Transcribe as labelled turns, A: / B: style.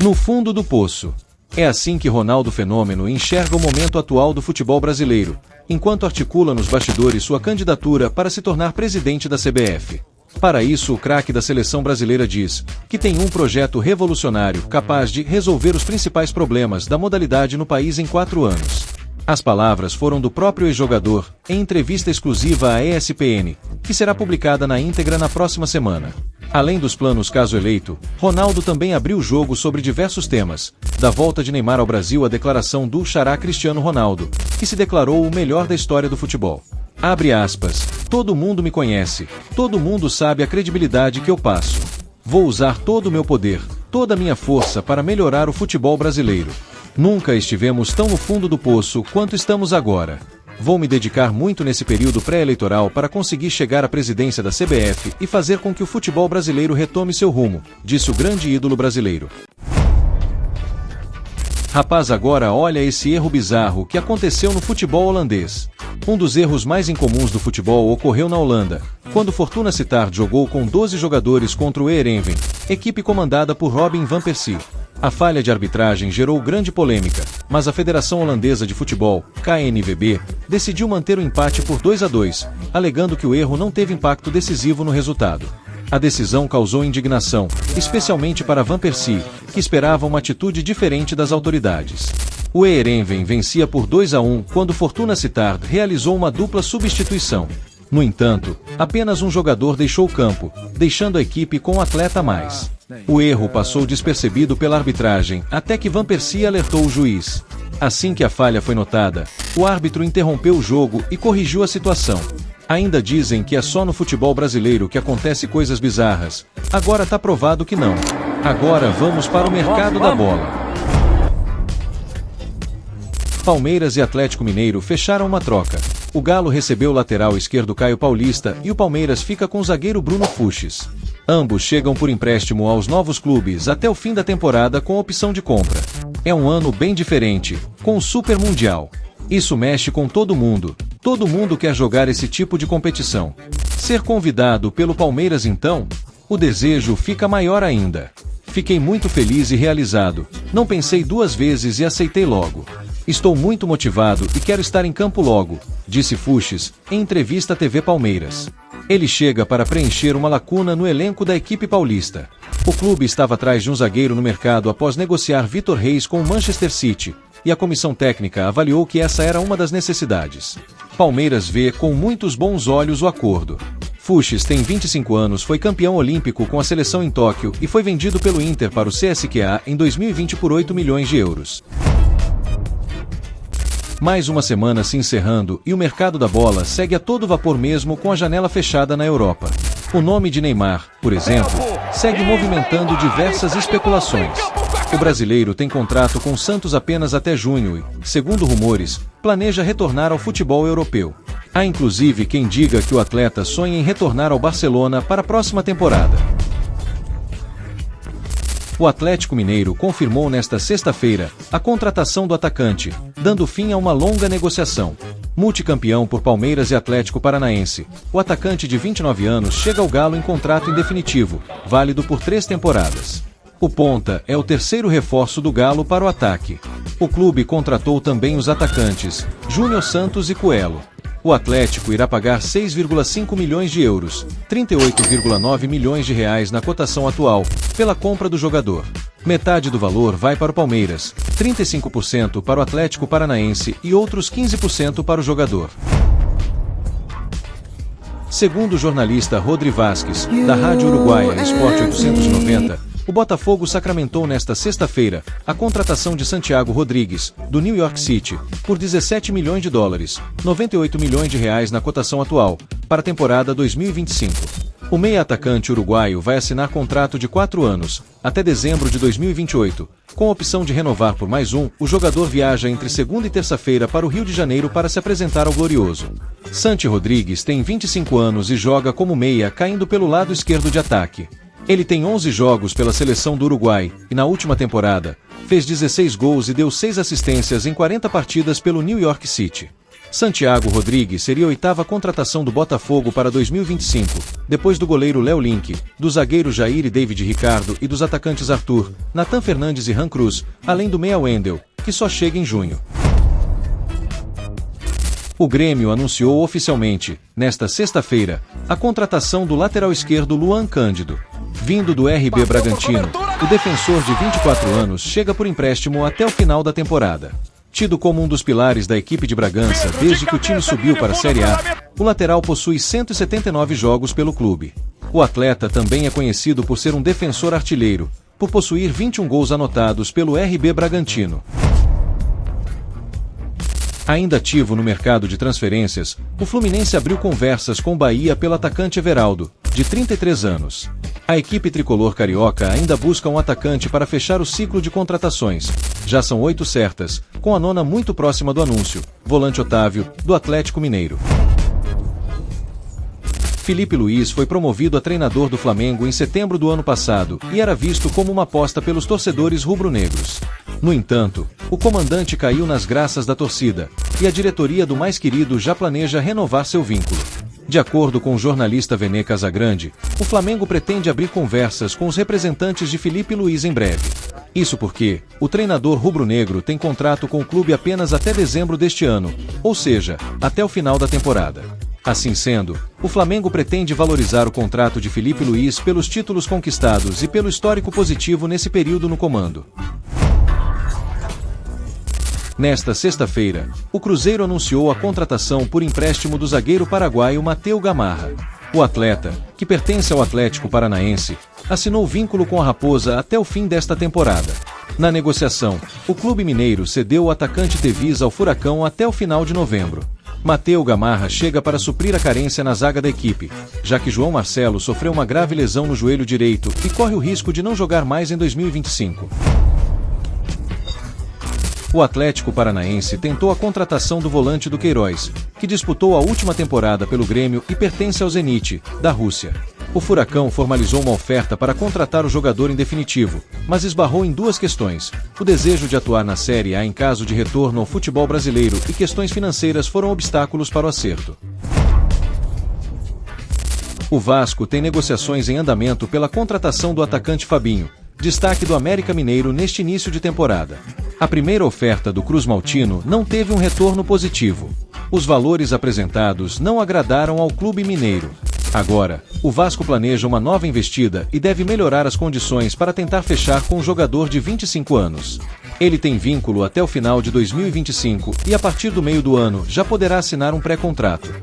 A: No fundo do poço. É assim que Ronaldo Fenômeno enxerga o momento atual do futebol brasileiro, enquanto articula nos bastidores sua candidatura para se tornar presidente da CBF. Para isso, o craque da seleção brasileira diz que tem um projeto revolucionário capaz de resolver os principais problemas da modalidade no país em 4 anos. As palavras foram do próprio ex-jogador, em entrevista exclusiva à ESPN, que será publicada na íntegra na próxima semana. Além dos planos caso eleito, Ronaldo também abriu o jogo sobre diversos temas, da volta de Neymar ao Brasil à declaração do xará Cristiano Ronaldo, que se declarou o melhor da história do futebol. Abre aspas, todo mundo me conhece, todo mundo sabe a credibilidade que eu passo. Vou usar todo o meu poder, toda a minha força para melhorar o futebol brasileiro. Nunca estivemos tão no fundo do poço quanto estamos agora. Vou me dedicar muito nesse período pré-eleitoral para conseguir chegar à presidência da CBF e fazer com que o futebol brasileiro retome seu rumo, disse o grande ídolo brasileiro. Rapaz, agora olha esse erro bizarro que aconteceu no futebol holandês. Um dos erros mais incomuns do futebol ocorreu na Holanda, quando Fortuna Sittard jogou com 12 jogadores contra o Heerenveen, equipe comandada por Robin van Persie. A falha de arbitragem gerou grande polêmica, mas a Federação Holandesa de Futebol, KNVB, decidiu manter o empate por 2-2, alegando que o erro não teve impacto decisivo no resultado. A decisão causou indignação, especialmente para Van Persie, que esperava uma atitude diferente das autoridades. O Heerenveen vencia por 2-1 quando Fortuna Sittard realizou uma dupla substituição. No entanto, apenas um jogador deixou o campo, deixando a equipe com um atleta a mais. O erro passou despercebido pela arbitragem, até que Van Persie alertou o juiz. Assim que a falha foi notada, o árbitro interrompeu o jogo e corrigiu a situação. Ainda dizem que é só no futebol brasileiro que acontece coisas bizarras. Agora tá provado que não. Agora vamos para o mercado da bola. Palmeiras e Atlético Mineiro fecharam uma troca. O Galo recebeu o lateral esquerdo Caio Paulista e o Palmeiras fica com o zagueiro Bruno Fuchs. Ambos chegam por empréstimo aos novos clubes até o fim da temporada com opção de compra. É um ano bem diferente, com o Super Mundial. Isso mexe com todo mundo quer jogar esse tipo de competição. Ser convidado pelo Palmeiras então, o desejo fica maior ainda. Fiquei muito feliz e realizado, não pensei 2 vezes e aceitei logo. Estou muito motivado e quero estar em campo logo, disse Fuchs, em entrevista à TV Palmeiras. Ele chega para preencher uma lacuna no elenco da equipe paulista. O clube estava atrás de um zagueiro no mercado após negociar Vitor Reis com o Manchester City, e a comissão técnica avaliou que essa era uma das necessidades. Palmeiras vê com muitos bons olhos o acordo. Fuchs tem 25 anos, foi campeão olímpico com a seleção em Tóquio e foi vendido pelo Inter para o CSKA em 2020 por 8 milhões de euros. Mais uma semana se encerrando e o mercado da bola segue a todo vapor mesmo com a janela fechada na Europa. O nome de Neymar, por exemplo, segue movimentando diversas especulações. O brasileiro tem contrato com o Santos apenas até junho e, segundo rumores, planeja retornar ao futebol europeu. Há inclusive quem diga que o atleta sonha em retornar ao Barcelona para a próxima temporada. O Atlético Mineiro confirmou nesta sexta-feira a contratação do atacante, dando fim a uma longa negociação. Multicampeão por Palmeiras e Atlético Paranaense, o atacante de 29 anos chega ao Galo em contrato indefinitivo, válido por 3 temporadas. O ponta é o terceiro reforço do Galo para o ataque. O clube contratou também os atacantes Júnior Santos e Coelho. O Atlético irá pagar 6,5 milhões de euros, 38,9 milhões de reais na cotação atual, pela compra do jogador. Metade do valor vai para o Palmeiras, 35% para o Atlético Paranaense e outros 15% para o jogador. Segundo o jornalista Rodri Vasquez, da Rádio Uruguaia Esporte 890, o Botafogo sacramentou nesta sexta-feira a contratação de Santiago Rodrigues, do New York City, por 17 milhões de dólares, 98 milhões de reais na cotação atual, para a temporada 2025. O meia-atacante uruguaio vai assinar contrato de 4 anos, até dezembro de 2028. Com a opção de renovar por mais um, o jogador viaja entre segunda e terça-feira para o Rio de Janeiro para se apresentar ao Glorioso. Santi Rodrigues tem 25 anos e joga como meia, caindo pelo lado esquerdo de ataque. Ele tem 11 jogos pela seleção do Uruguai, e na última temporada, fez 16 gols e deu 6 assistências em 40 partidas pelo New York City. Santiago Rodrigues seria a oitava contratação do Botafogo para 2025, depois do goleiro Léo Link, do zagueiro Jair e David Ricardo e dos atacantes Arthur, Nathan Fernandes e Ran Cruz, além do meia Wendel, que só chega em junho. O Grêmio anunciou oficialmente, nesta sexta-feira, a contratação do lateral esquerdo Luan Cândido. Vindo do RB Bragantino, o defensor de 24 anos chega por empréstimo até o final da temporada. Tido como um dos pilares da equipe de Bragança desde que o time subiu para a Série A, o lateral possui 179 jogos pelo clube. O atleta também é conhecido por ser um defensor artilheiro, por possuir 21 gols anotados pelo RB Bragantino. Ainda ativo no mercado de transferências, o Fluminense abriu conversas com o Bahia pelo atacante Everaldo, de 33 anos. A equipe tricolor carioca ainda busca um atacante para fechar o ciclo de contratações. Já são 8 certas, com a nona muito próxima do anúncio, volante Otávio, do Atlético Mineiro. Filipe Luís foi promovido a treinador do Flamengo em setembro do ano passado e era visto como uma aposta pelos torcedores rubro-negros. No entanto, o comandante caiu nas graças da torcida, e a diretoria do mais querido já planeja renovar seu vínculo. De acordo com o jornalista Vene Casagrande, o Flamengo pretende abrir conversas com os representantes de Filipe Luís em breve. Isso porque o treinador rubro-negro tem contrato com o clube apenas até dezembro deste ano, ou seja, até o final da temporada. Assim sendo, o Flamengo pretende valorizar o contrato de Filipe Luís pelos títulos conquistados e pelo histórico positivo nesse período no comando. Nesta sexta-feira, o Cruzeiro anunciou a contratação por empréstimo do zagueiro paraguaio Matheus Gamarra. O atleta, que pertence ao Atlético Paranaense, assinou vínculo com a Raposa até o fim desta temporada. Na negociação, o clube mineiro cedeu o atacante Tevis ao Furacão até o final de novembro. Matheus Gamarra chega para suprir a carência na zaga da equipe, já que João Marcelo sofreu uma grave lesão no joelho direito e corre o risco de não jogar mais em 2025. O Atlético Paranaense tentou a contratação do volante do Queiroz, que disputou a última temporada pelo Grêmio e pertence ao Zenit, da Rússia. O Furacão formalizou uma oferta para contratar o jogador em definitivo, mas esbarrou em duas questões: o desejo de atuar na Série A em caso de retorno ao futebol brasileiro e questões financeiras foram obstáculos para o acerto. O Vasco tem negociações em andamento pela contratação do atacante Fabinho, destaque do América Mineiro neste início de temporada. A primeira oferta do Cruz Maltino não teve um retorno positivo. Os valores apresentados não agradaram ao clube mineiro. Agora, o Vasco planeja uma nova investida e deve melhorar as condições para tentar fechar com o jogador de 25 anos. Ele tem vínculo até o final de 2025 e a partir do meio do ano já poderá assinar um pré-contrato.